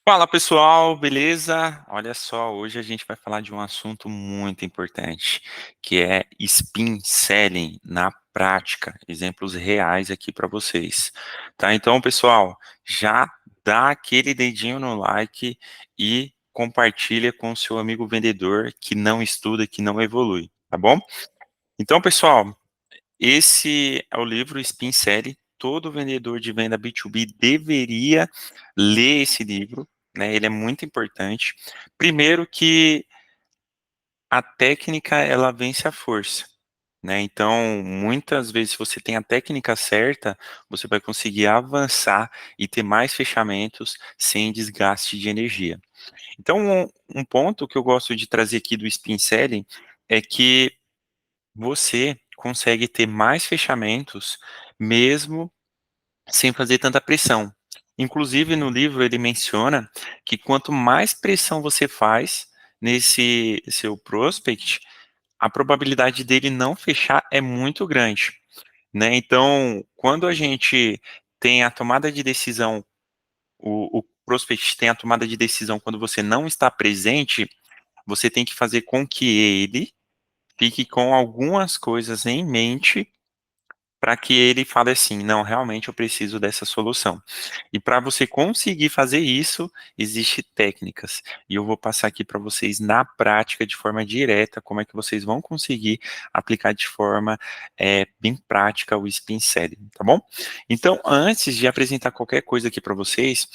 Fala pessoal, beleza? Olha só, hoje a gente vai falar de um assunto muito importante, que é spin selling na prática. Exemplos reais aqui para vocês, tá? Então, pessoal, já dá aquele dedinho no like e compartilha com o seu amigo vendedor que não estuda, que não evolui, tá bom? Então, pessoal, esse é o livro Spin Selling. Todo vendedor de venda B2B deveria ler esse livro, né? Ele é muito importante. Primeiro que a técnica ela vence a força, né? Então, muitas vezes, se você tem a técnica certa, você vai conseguir avançar e ter mais fechamentos sem desgaste de energia. Então, um ponto que eu gosto de trazer aqui do Spin Selling é que você consegue ter mais fechamentos mesmo sem fazer tanta pressão. Inclusive, no livro ele menciona que quanto mais pressão você faz nesse seu prospect, a probabilidade dele não fechar é muito grande, né? Então, quando a gente tem a tomada de decisão, o prospect tem a tomada de decisão quando você não está presente, você tem que fazer com que ele fique com algumas coisas em mente para que ele fale assim, não, realmente eu preciso dessa solução. E para você conseguir fazer isso, existem técnicas. E eu vou passar aqui para vocês na prática, de forma direta, como é que vocês vão conseguir aplicar de forma bem prática o Spin Selling, tá bom? Então, antes de apresentar qualquer coisa aqui para vocês,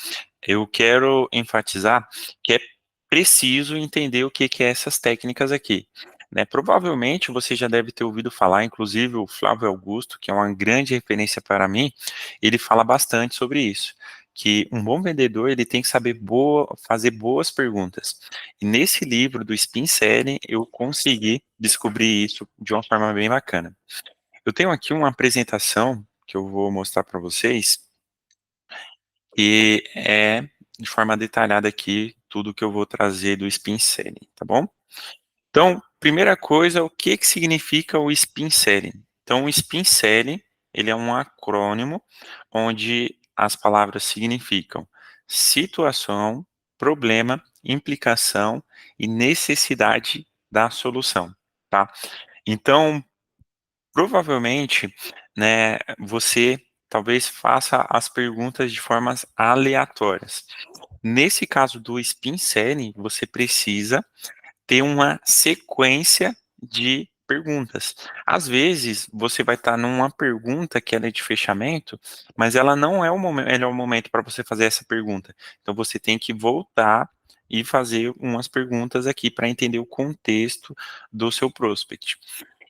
eu quero enfatizar que é preciso entender o que que é essas técnicas aqui, né? Provavelmente você já deve ter ouvido falar, inclusive o Flávio Augusto, que é uma grande referência para mim, ele fala bastante sobre isso, que um bom vendedor ele tem que saber fazer boas perguntas. E nesse livro do Spin Selling eu consegui descobrir isso de uma forma bem bacana. Eu tenho aqui uma apresentação que eu vou mostrar para vocês, que é de forma detalhada aqui tudo que eu vou trazer do Spin Selling, tá bom? Então, primeira coisa, o que que significa o Spin Selling? Então, o Spin Selling, ele é um acrônimo onde as palavras significam situação, problema, implicação e necessidade da solução, tá? Então, provavelmente, né, você talvez faça as perguntas de formas aleatórias. Nesse caso do Spin Selling, você precisa ter uma sequência de perguntas. Às vezes, você vai estar numa pergunta que ela é de fechamento, mas ela não é o melhor momento para você fazer essa pergunta. Então, você tem que voltar e fazer umas perguntas aqui para entender o contexto do seu prospect.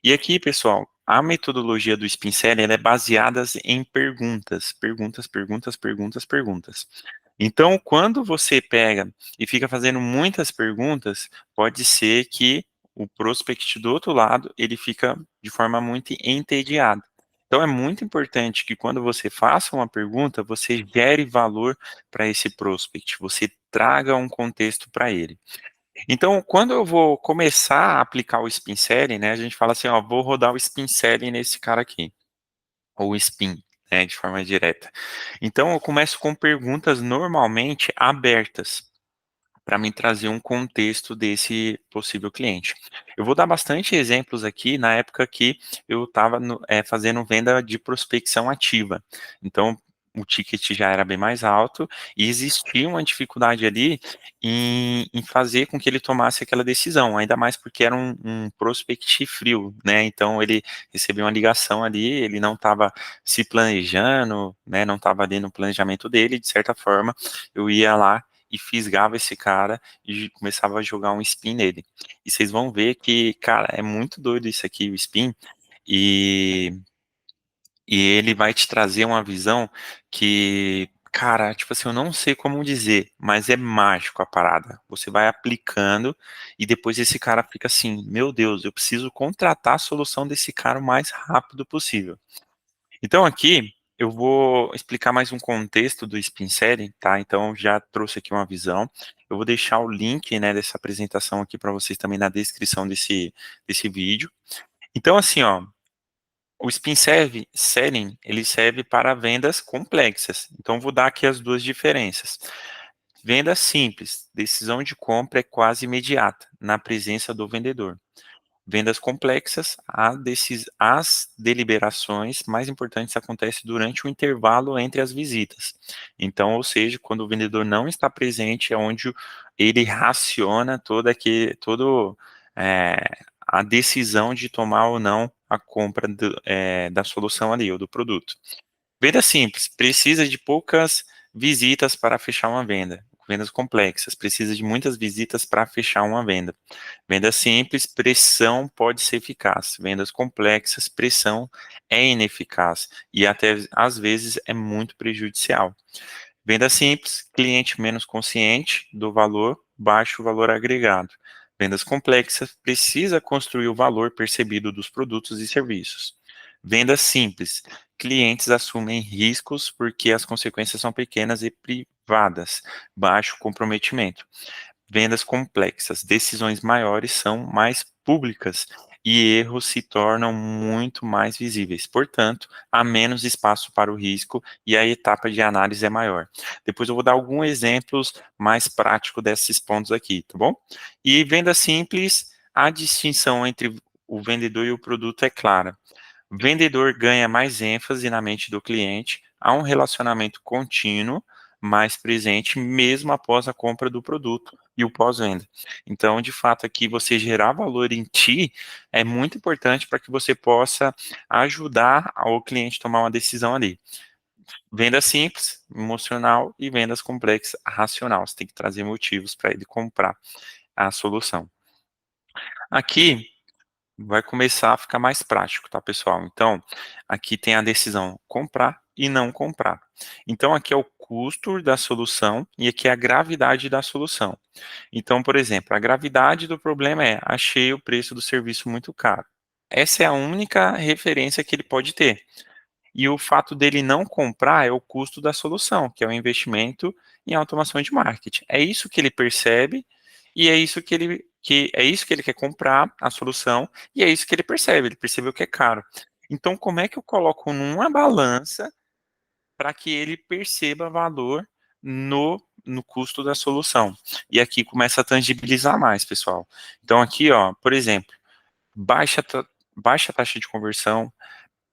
E aqui, pessoal, a metodologia do Spin Selling ela é baseada em perguntas, perguntas, perguntas, perguntas, perguntas. Então, quando você pega e fica fazendo muitas perguntas, pode ser que o prospect do outro lado, ele fica de forma muito entediado. Então, é muito importante que quando você faça uma pergunta, você gere valor para esse prospect, você traga um contexto para ele. Então, quando eu vou começar a aplicar o Spin Selling, né, a gente fala assim, ó, vou rodar o Spin Selling nesse cara aqui, ou Spin, né, de forma direta. Então, eu começo com perguntas normalmente abertas, para me trazer um contexto desse possível cliente. Eu vou dar bastante exemplos aqui na época que eu estava fazendo venda de prospecção ativa. Então, o ticket já era bem mais alto e existia uma dificuldade ali em fazer com que ele tomasse aquela decisão, ainda mais porque era um prospect frio, né? Então ele recebeu uma ligação ali, ele não estava se planejando, né? Não estava ali no planejamento dele, de certa forma, eu ia lá e fisgava esse cara e começava a jogar um spin nele. E vocês vão ver que, cara, é muito doido isso aqui, o spin, e, e ele vai te trazer uma visão que, cara, tipo assim, eu não sei como dizer, mas é mágico a parada. Você vai aplicando e depois esse cara fica assim, meu Deus, eu preciso contratar a solução desse cara o mais rápido possível. Então aqui eu vou explicar mais um contexto do Spin Selling, tá? Então já trouxe aqui uma visão. Eu vou deixar o link, né, dessa apresentação aqui para vocês também na descrição desse vídeo. Então assim, ó, o Selling, ele serve para vendas complexas. Então vou dar aqui as duas diferenças. Venda simples, decisão de compra é quase imediata, na presença do vendedor. Vendas complexas, as deliberações mais importantes acontecem durante o intervalo entre as visitas. Então, ou seja, quando o vendedor não está presente, é onde ele raciona todo, é, a decisão de tomar ou não a compra da solução ali, ou do produto. Venda simples, precisa de poucas visitas para fechar uma venda. Vendas complexas, precisa de muitas visitas para fechar uma venda. Venda simples, pressão pode ser eficaz. Vendas complexas, pressão é ineficaz e até às vezes é muito prejudicial. Venda simples, cliente menos consciente do valor, baixo valor agregado. Vendas complexas, precisa construir o valor percebido dos produtos e serviços. Vendas simples, clientes assumem riscos porque as consequências são pequenas e privadas, baixo comprometimento. Vendas complexas, decisões maiores são mais públicas e erros se tornam muito mais visíveis. Portanto, há menos espaço para o risco e a etapa de análise é maior. Depois eu vou dar alguns exemplos mais práticos desses pontos aqui, tá bom? E venda simples, a distinção entre o vendedor e o produto é clara. O vendedor ganha mais ênfase na mente do cliente, há um relacionamento contínuo, mais presente, mesmo após a compra do produto e o pós-venda. Então, de fato, aqui você gerar valor em ti é muito importante para que você possa ajudar o cliente a tomar uma decisão ali. Venda simples, emocional, e vendas complexas, racional. Você tem que trazer motivos para ele comprar a solução. Aqui vai começar a ficar mais prático, tá, pessoal? Então, aqui tem a decisão comprar e não comprar. Então, aqui é o custo da solução e aqui é a gravidade da solução. Então, por exemplo, a gravidade do problema é: achei o preço do serviço muito caro. Essa é a única referência que ele pode ter. E o fato dele não comprar é o custo da solução, que é o investimento em automação de marketing. É isso que ele percebe e é isso que ele quer comprar, a solução, e é isso que ele percebeu que é caro. Então, como é que eu coloco numa balança para que ele perceba valor no custo da solução? E aqui começa a tangibilizar mais, pessoal. Então, aqui, ó, por exemplo, baixa, baixa taxa de conversão,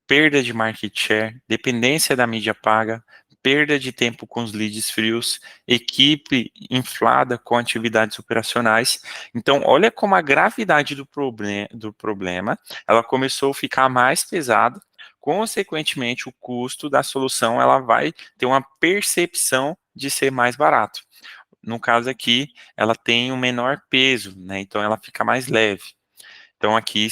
perda de market share, dependência da mídia paga, perda de tempo com os leads frios, equipe inflada com atividades operacionais. Então, olha como a gravidade do problema, ela começou a ficar mais pesada, consequentemente, o custo da solução, ela vai ter uma percepção de ser mais barato. No caso aqui, ela tem um menor peso, né? Então ela fica mais leve. Então, aqui,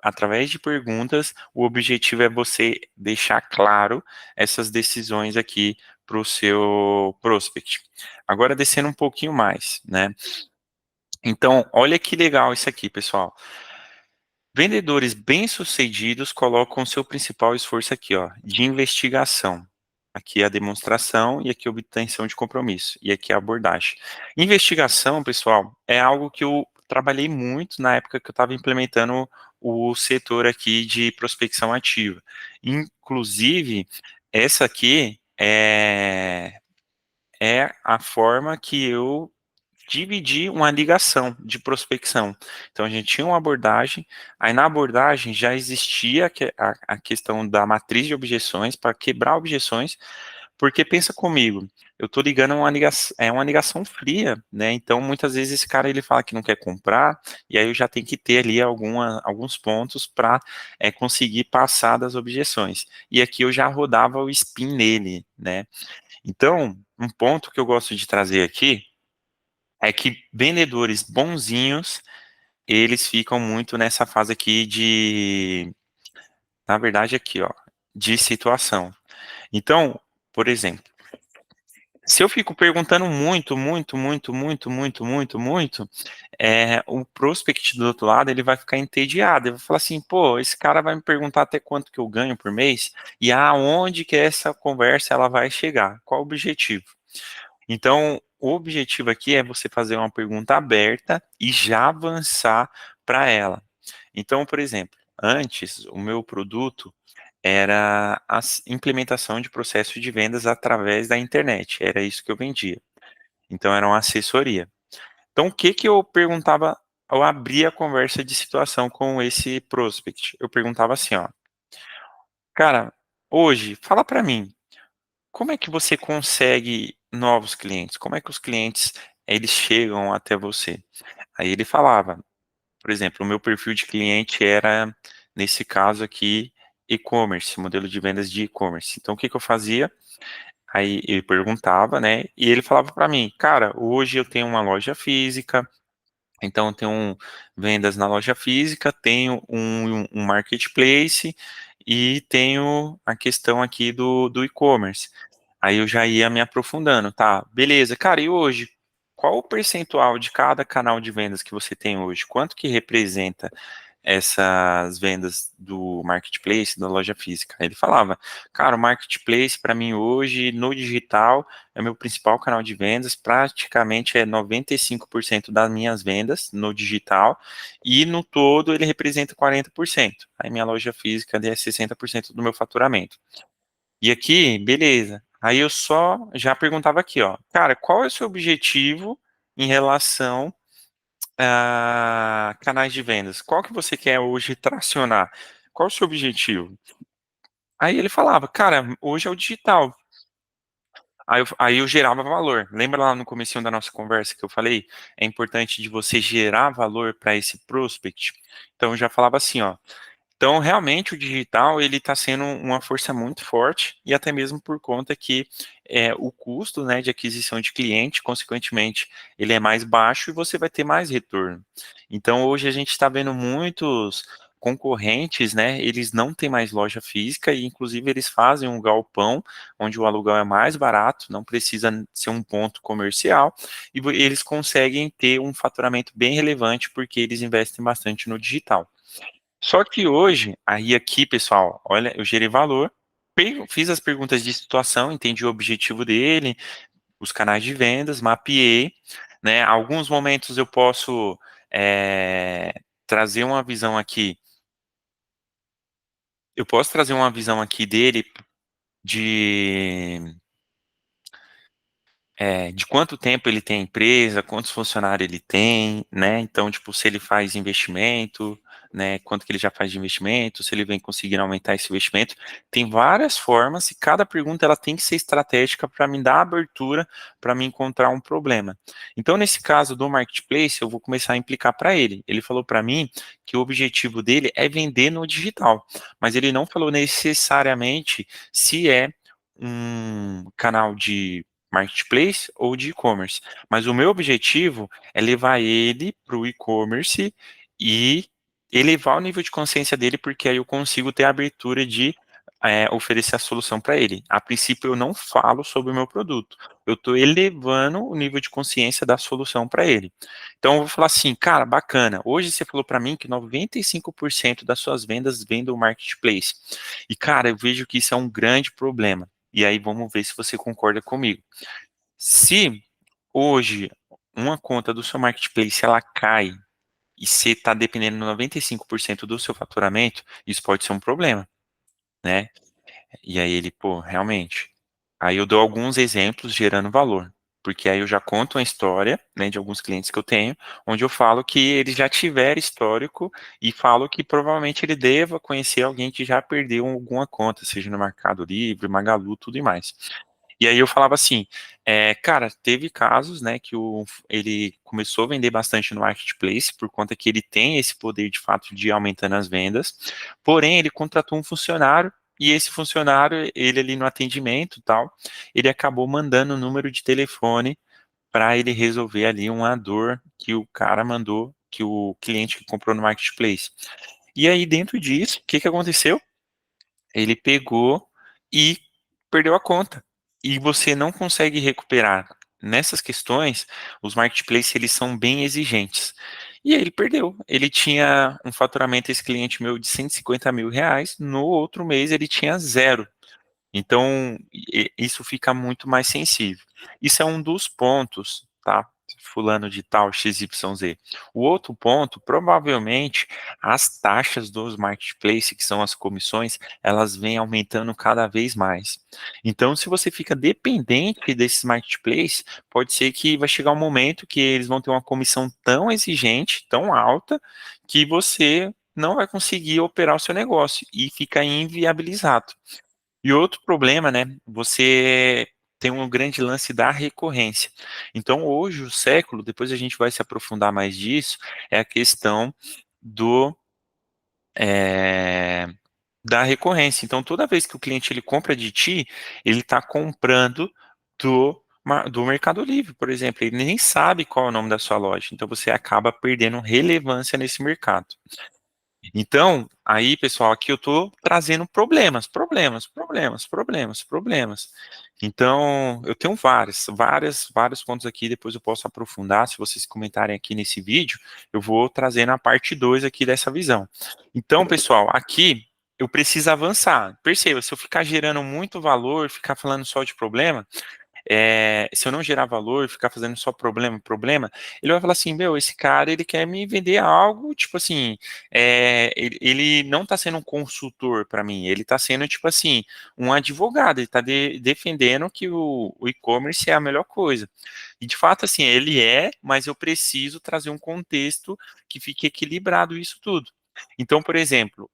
através de perguntas, o objetivo é você deixar claro essas decisões aqui para o seu prospect. Agora, descendo um pouquinho mais, né? Então, olha que legal isso aqui, pessoal. Vendedores bem-sucedidos colocam seu principal esforço aqui, ó, de investigação. Aqui é a demonstração e aqui a obtenção de compromisso. E aqui a abordagem. Investigação, pessoal, é algo que eu trabalhei muito na época que eu estava implementando o setor aqui de prospecção ativa. Inclusive, essa aqui é a forma que eu dividi uma ligação de prospecção. Então, a gente tinha uma abordagem, aí na abordagem já existia a questão da matriz de objeções, para quebrar objeções, porque pensa comigo, eu estou ligando uma ligação fria, né? Então, muitas vezes esse cara ele fala que não quer comprar, e aí eu já tenho que ter ali alguns pontos para conseguir passar das objeções. E aqui eu já rodava o spin nele, né? Então, um ponto que eu gosto de trazer aqui é que vendedores bonzinhos, eles ficam muito nessa fase aqui na verdade aqui, ó, de situação. Então, por exemplo, se eu fico perguntando muito, o prospect do outro lado, ele vai ficar entediado, ele vai falar assim, pô, esse cara vai me perguntar até quanto que eu ganho por mês, e aonde que essa conversa ela vai chegar, qual o objetivo? Então, o objetivo aqui é você fazer uma pergunta aberta e já avançar para ela. Então, por exemplo, antes o meu produto era a implementação de processo de vendas através da internet, era isso que eu vendia. Então era uma assessoria. Então o que que eu perguntava ao abrir a conversa de situação com esse prospect? Eu perguntava assim, ó, cara, hoje fala para mim, como é que você consegue novos clientes? Como é que os clientes eles chegam até você? Aí ele falava, por exemplo, o meu perfil de cliente era, nesse caso aqui, e-commerce, modelo de vendas de e-commerce. Então, o que que eu fazia? Aí ele perguntava, né? E ele falava para mim, cara, hoje eu tenho uma loja física, então eu tenho vendas na loja física, tenho um marketplace e tenho a questão aqui do e-commerce. Aí eu já ia me aprofundando, tá? Beleza, cara, e hoje? Qual o percentual de cada canal de vendas que você tem hoje? Quanto que representa essas vendas do marketplace, da loja física? Ele falava, cara, o marketplace para mim hoje no digital é o meu principal canal de vendas, praticamente é 95% das minhas vendas no digital e no todo ele representa 40%. Aí minha loja física é 60% do meu faturamento. E aqui, beleza. Aí eu só já perguntava aqui, ó, cara, qual é o seu objetivo em relação canais de vendas? Qual que você quer hoje tracionar? Qual o seu objetivo? Aí ele falava, cara, hoje é o digital. Aí eu gerava valor. Lembra lá no comecinho da nossa conversa que eu falei? É importante de você gerar valor para esse prospect. Então eu já falava assim, ó. Então, realmente, o digital ele está sendo uma força muito forte e até mesmo por conta que o custo, né, de aquisição de cliente, consequentemente, ele é mais baixo e você vai ter mais retorno. Então, hoje a gente está vendo muitos concorrentes, né, eles não têm mais loja física e, inclusive, eles fazem um galpão onde o aluguel é mais barato, não precisa ser um ponto comercial e eles conseguem ter um faturamento bem relevante porque eles investem bastante no digital. Só que hoje, aí aqui, pessoal, olha, eu gerei valor, fiz as perguntas de situação, entendi o objetivo dele, os canais de vendas, mapeei, né? Alguns momentos eu posso trazer uma visão aqui, eu posso trazer uma visão aqui dele de de quanto tempo ele tem a empresa, quantos funcionários ele tem, né? Então, tipo, se ele faz investimento, né? Quanto que ele já faz de investimento, se ele vem conseguindo aumentar esse investimento. Tem várias formas e cada pergunta ela tem que ser estratégica para me dar abertura para me encontrar um problema. Então, nesse caso do marketplace, eu vou começar a implicar para ele. Ele falou para mim que o objetivo dele é vender no digital, mas ele não falou necessariamente se é um canal de marketplace ou de e-commerce. Mas o meu objetivo é levar ele para o e-commerce e elevar o nível de consciência dele, porque aí eu consigo ter a abertura de oferecer a solução para ele. A princípio, eu não falo sobre o meu produto. Eu estou elevando o nível de consciência da solução para ele. Então, eu vou falar assim, cara, bacana. Hoje você falou para mim que 95% das suas vendas vêm do marketplace. E, cara, eu vejo que isso é um grande problema. E aí, vamos ver se você concorda comigo. Se hoje uma conta do seu marketplace ela cai e você está dependendo de 95% do seu faturamento, isso pode ser um problema, né? E aí ele, pô, realmente. Aí eu dou alguns exemplos gerando valor, porque aí eu já conto uma história, né, de alguns clientes que eu tenho, onde eu falo que ele já tiver histórico e falo que provavelmente ele deva conhecer alguém que já perdeu alguma conta, seja no Mercado Livre, Magalu, tudo e mais. E aí eu falava assim, cara, teve casos, né, que ele começou a vender bastante no marketplace por conta que ele tem esse poder de fato de ir aumentando as vendas, porém ele contratou um funcionário e esse funcionário, ele ali no atendimento e tal, ele acabou mandando o número de telefone para ele resolver ali uma dor que o cara mandou, que o cliente que comprou no marketplace. E aí dentro disso, o que que aconteceu? Ele pegou e perdeu a conta. E você não consegue recuperar. Nessas questões, os marketplaces eles são bem exigentes. E aí ele perdeu. Ele tinha um faturamento, esse cliente meu, de 150 mil reais. No outro mês ele tinha zero. Então, isso fica muito mais sensível. Isso é um dos pontos, tá? fulano de tal XYZ. O outro ponto, provavelmente, as taxas dos marketplaces, que são as comissões, elas vêm aumentando cada vez mais. Então, se você fica dependente desses marketplaces, pode ser que vai chegar um momento que eles vão ter uma comissão tão exigente, tão alta, que você não vai conseguir operar o seu negócio e fica inviabilizado. E outro problema, né? Você tem um grande lance da recorrência. Então, hoje, o século, depois a gente vai se aprofundar mais disso, é a questão do é, da recorrência. Então, toda vez que o cliente ele compra de ti, ele está comprando do Mercado Livre, por exemplo. Ele nem sabe qual é o nome da sua loja. Então, você acaba perdendo relevância nesse mercado. Então, aí, pessoal, aqui eu estou trazendo problemas. Então, eu tenho vários pontos aqui, depois eu posso aprofundar, se vocês comentarem aqui nesse vídeo, eu vou trazer na parte 2 aqui dessa visão. Então, pessoal, aqui eu preciso avançar. Perceba, se eu ficar gerando muito valor, ficar falando só de problema, se eu não gerar valor, ficar fazendo só problema, ele vai falar assim, meu, esse cara, ele quer me vender algo, tipo assim, ele não está sendo um consultor para mim, ele está sendo, tipo assim, um advogado, ele está defendendo que o e-commerce é a melhor coisa. E, de fato, assim, ele mas eu preciso trazer um contexto que fique equilibrado isso tudo. Então, por exemplo,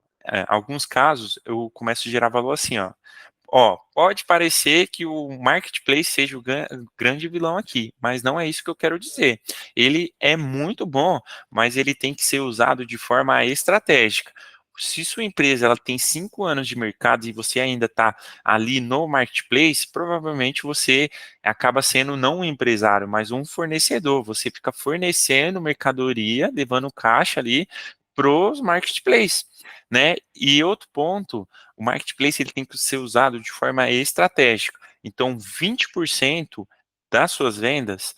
alguns casos, eu começo a gerar valor assim, ó, pode parecer que o marketplace seja o grande vilão aqui, mas não é isso que eu quero dizer. Ele é muito bom, mas ele tem que ser usado de forma estratégica. Se sua empresa ela tem 5 anos de mercado e você ainda está ali no marketplace, provavelmente você acaba sendo não um empresário, mas um fornecedor. Você fica fornecendo mercadoria, levando caixa ali para os marketplaces, né? E outro ponto, o marketplace ele tem que ser usado de forma estratégica. Então, 20% das suas vendas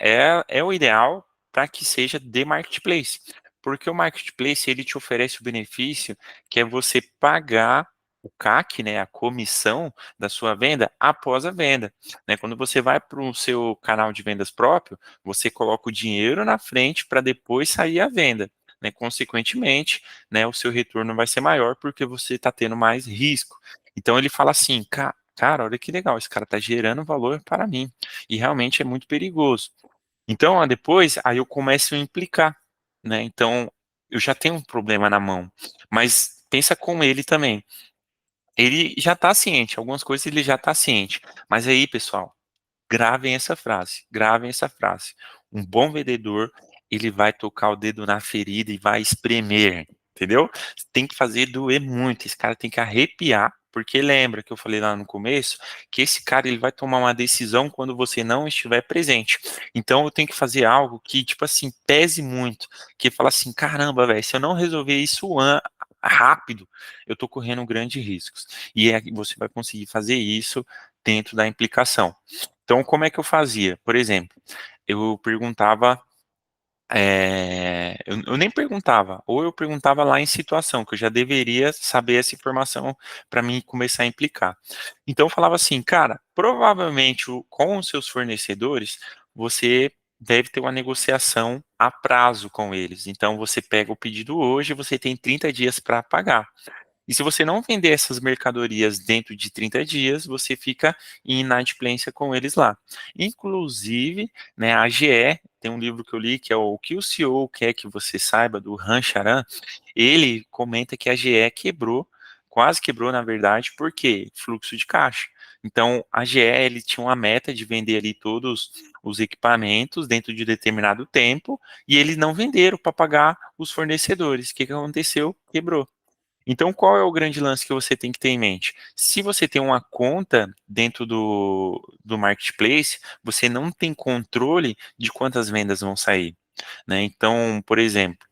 é o ideal para que seja de marketplace. Porque o marketplace ele te oferece o benefício que é você pagar o CAC, né, a comissão da sua venda após a venda. Né? Quando você vai para o seu canal de vendas próprio, você coloca o dinheiro na frente para depois sair a venda. Né? Consequentemente, né, o seu retorno vai ser maior porque você está tendo mais risco. Então ele fala assim, cara, olha que legal, esse cara está gerando valor para mim e realmente é muito perigoso. Então, depois, aí eu começo a implicar, né? Então, eu já tenho um problema na mão, mas pensa com ele também. Ele já está ciente, algumas coisas ele já está ciente. Mas aí, pessoal, gravem essa frase. Um bom vendedor, ele vai tocar o dedo na ferida e vai espremer, entendeu? Tem que fazer doer muito, esse cara tem que arrepiar, porque lembra que eu falei lá no começo, que esse cara ele vai tomar uma decisão quando você não estiver presente. Então eu tenho que fazer algo que, tipo assim, pese muito, que fala assim, caramba, velho, se eu não resolver isso rápido, eu tô correndo grandes riscos. E você vai conseguir fazer isso dentro da implicação. Então, como é que eu fazia? Por exemplo, eu perguntava, eu nem perguntava, ou eu perguntava lá em situação, que eu já deveria saber essa informação para mim começar a implicar. Então, eu falava assim, cara, provavelmente com os seus fornecedores, você deve ter uma negociação a prazo com eles. Então, você pega o pedido hoje, você tem 30 dias para pagar. E se você não vender essas mercadorias dentro de 30 dias, você fica em inadimplência com eles lá. Inclusive, né, a GE, tem um livro que eu li que é O que o CEO quer que você saiba, do Han Charan, ele comenta que a GE quebrou, quase quebrou na verdade, porque fluxo de caixa. Então, a GE ele tinha uma meta de vender ali todos os equipamentos dentro de determinado tempo, e eles não venderam para pagar os fornecedores. O que aconteceu? Quebrou. Então, qual é o grande lance que você tem que ter em mente? Se você tem uma conta dentro do marketplace, você não tem controle de quantas vendas vão sair, né? Então, por exemplo,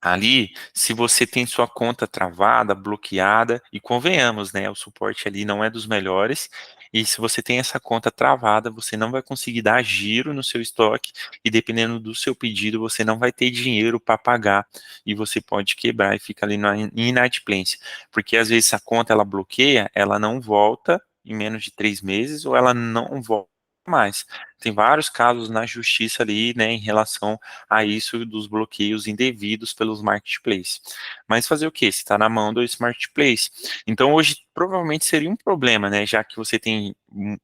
ali, se você tem sua conta travada, bloqueada, e convenhamos, né, o suporte ali não é dos melhores, e se você tem essa conta travada, você não vai conseguir dar giro no seu estoque, e dependendo do seu pedido, você não vai ter dinheiro para pagar, e você pode quebrar e fica ali na inadimplência. Porque às vezes a conta ela bloqueia, ela não volta em menos de 3 meses, ou ela não volta mais. tem vários casos na justiça ali, né, em relação a isso dos bloqueios indevidos pelos marketplaces. Mas fazer o quê? Você está na mão do marketplace. Então hoje provavelmente seria um problema, né, já que você tem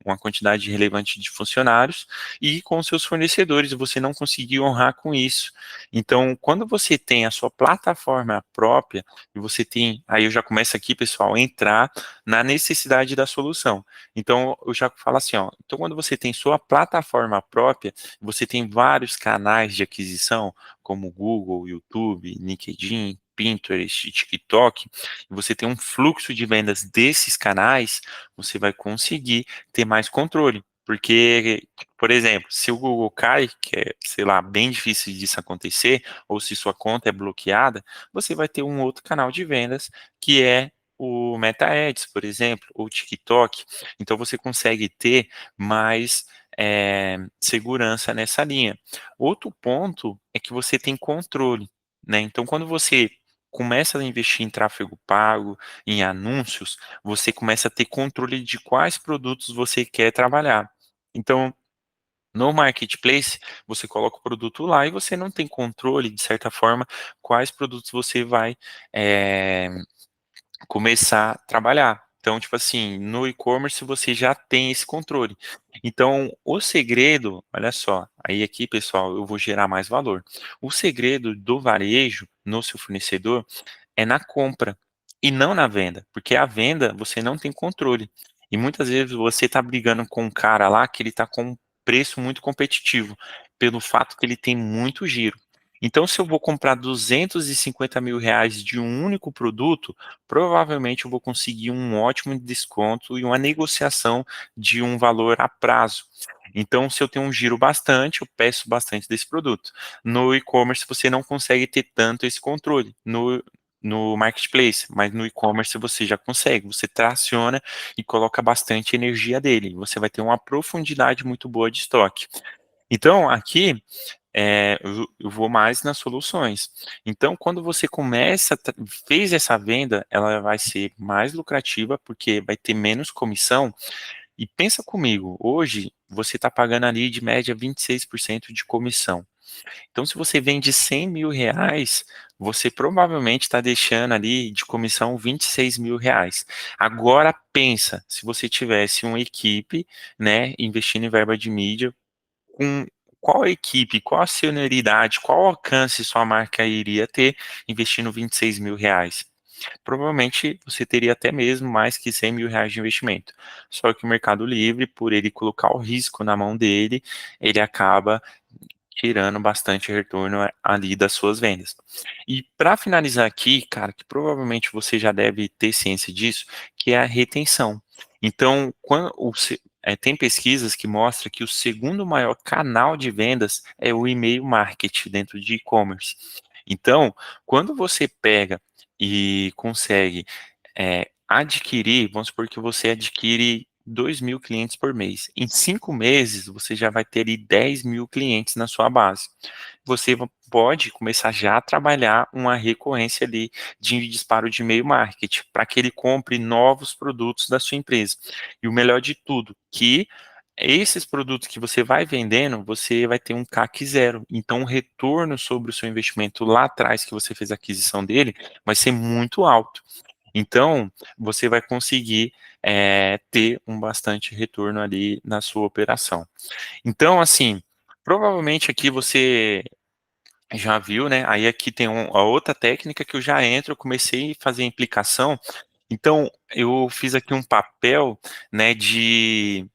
uma quantidade relevante de funcionários e com seus fornecedores você não conseguiu honrar com isso. Então, quando você tem a sua plataforma própria e você tem, aí eu já começo aqui, pessoal, a entrar na necessidade da solução. Então, eu já falo assim, ó, então quando você tem sua plataforma própria, você tem vários canais de aquisição, como Google, YouTube, LinkedIn, Pinterest, TikTok, e você tem um fluxo de vendas desses canais, você vai conseguir ter mais controle. Porque, por exemplo, se o Google cai, que é, sei lá, bem difícil disso acontecer, ou se sua conta é bloqueada, você vai ter um outro canal de vendas, que é o Meta Ads, por exemplo, ou o TikTok. Então você consegue ter mais segurança nessa linha. Outro ponto é que você tem controle, né? Então quando você começa a investir em tráfego pago, em anúncios, você começa a ter controle de quais produtos você quer trabalhar. Então, no marketplace, você coloca o produto lá e você não tem controle, de certa forma, quais produtos você vai é, começar a trabalhar. Então, tipo assim, no e-commerce você já tem esse controle. Então, o segredo, olha só, aí aqui, pessoal, eu vou gerar mais valor. O segredo do varejo no seu fornecedor é na compra e não na venda, porque a venda você não tem controle. E muitas vezes você está brigando com um cara lá que ele está com um preço muito competitivo, pelo fato que ele tem muito giro. Então, se eu vou comprar 250 mil reais de um único produto, provavelmente eu vou conseguir um ótimo desconto e uma negociação de um valor a prazo. Então, se eu tenho um giro bastante, eu peço bastante desse produto. No e-commerce, você não consegue ter tanto esse controle. No marketplace, mas no e-commerce você já consegue, você traciona e coloca bastante energia dele, você vai ter uma profundidade muito boa de estoque. Então, aqui, eu vou mais nas soluções. Então, quando você começa, fez essa venda, ela vai ser mais lucrativa, porque vai ter menos comissão. E pensa comigo, hoje você está pagando ali de média 26% de comissão. Então, se você vende 100 mil reais, você provavelmente está deixando ali de comissão 26 mil reais. Agora pensa, se você tivesse uma equipe, né, investindo em verba de mídia, com qual equipe, qual a senioridade, qual alcance sua marca iria ter investindo 26 mil reais? Provavelmente você teria até mesmo mais que 100 mil reais de investimento. Só que o Mercado Livre, por ele colocar o risco na mão dele, ele acaba tirando bastante retorno ali das suas vendas. E para finalizar aqui, cara, que provavelmente você já deve ter ciência disso, que é a retenção. Então, tem pesquisas que mostram que o segundo maior canal de vendas é o e-mail marketing dentro de e-commerce. Então, quando você pega e consegue adquirir, vamos supor que você adquire 2 mil clientes por mês. Em 5 meses, você já vai ter ali 10 mil clientes na sua base. Você pode começar já a trabalhar uma recorrência ali de disparo de e-mail marketing, para que ele compre novos produtos da sua empresa. E o melhor de tudo, que esses produtos que você vai vendendo, você vai ter um CAC zero. Então, o retorno sobre o seu investimento lá atrás, que você fez a aquisição dele, vai ser muito alto. Então, você vai conseguir ter um bastante retorno ali na sua operação. Então, assim, provavelmente aqui você já viu, né? Aí aqui tem a outra técnica que eu já entro, eu comecei a fazer a implicação. Então, eu fiz aqui um papel, né, de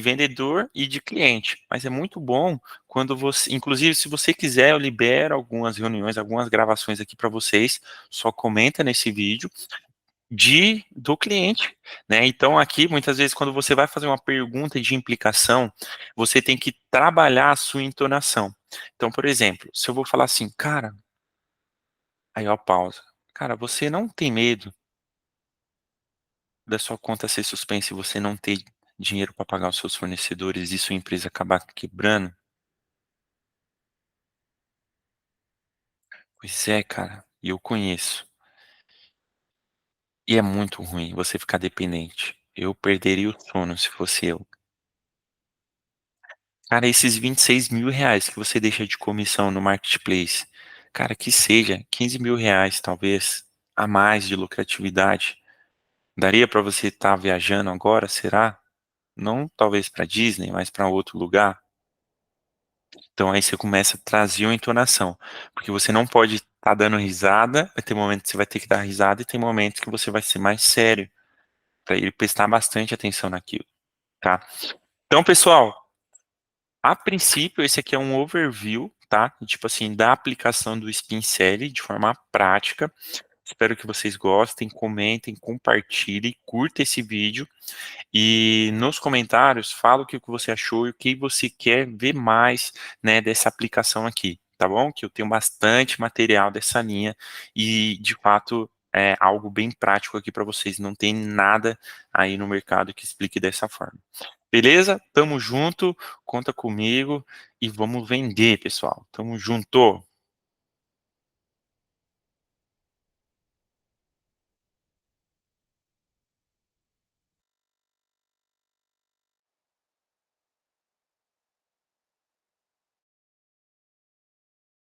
vendedor e de cliente, mas é muito bom quando você, inclusive, se você quiser, eu libero algumas reuniões, algumas gravações aqui para vocês, só comenta nesse vídeo do cliente, né? Então aqui muitas vezes quando você vai fazer uma pergunta de implicação, você tem que trabalhar a sua entonação. Então, por exemplo, se eu vou falar assim, cara, aí ó, pausa. Cara, você não tem medo da sua conta ser suspensa e você não ter dinheiro para pagar os seus fornecedores e sua empresa acabar quebrando? Pois é, cara, e eu conheço. E é muito ruim você ficar dependente. Eu perderia o sono se fosse eu. Cara, esses R$ 26.000 que você deixa de comissão no Marketplace, cara, que seja R$ 15.000, talvez, a mais de lucratividade. Daria para você estar viajando agora, será? Não talvez para Disney, mas para outro lugar. Então aí você começa a trazer uma entonação, porque você não pode estar dando risada, vai ter momentos que você vai ter que dar risada e tem momentos que você vai ser mais sério, para ele prestar bastante atenção naquilo, tá? Então, pessoal, a princípio esse aqui é um overview, tá? Tipo assim, da aplicação do Spin Selling de forma prática. Espero que vocês gostem, comentem, compartilhem, curta esse vídeo. E nos comentários, fala o que você achou e o que você quer ver mais, né, dessa aplicação aqui, tá bom? Que eu tenho bastante material dessa linha e, de fato, é algo bem prático aqui para vocês. Não tem nada aí no mercado que explique dessa forma. Beleza? Tamo junto, conta comigo e vamos vender, pessoal. Tamo junto!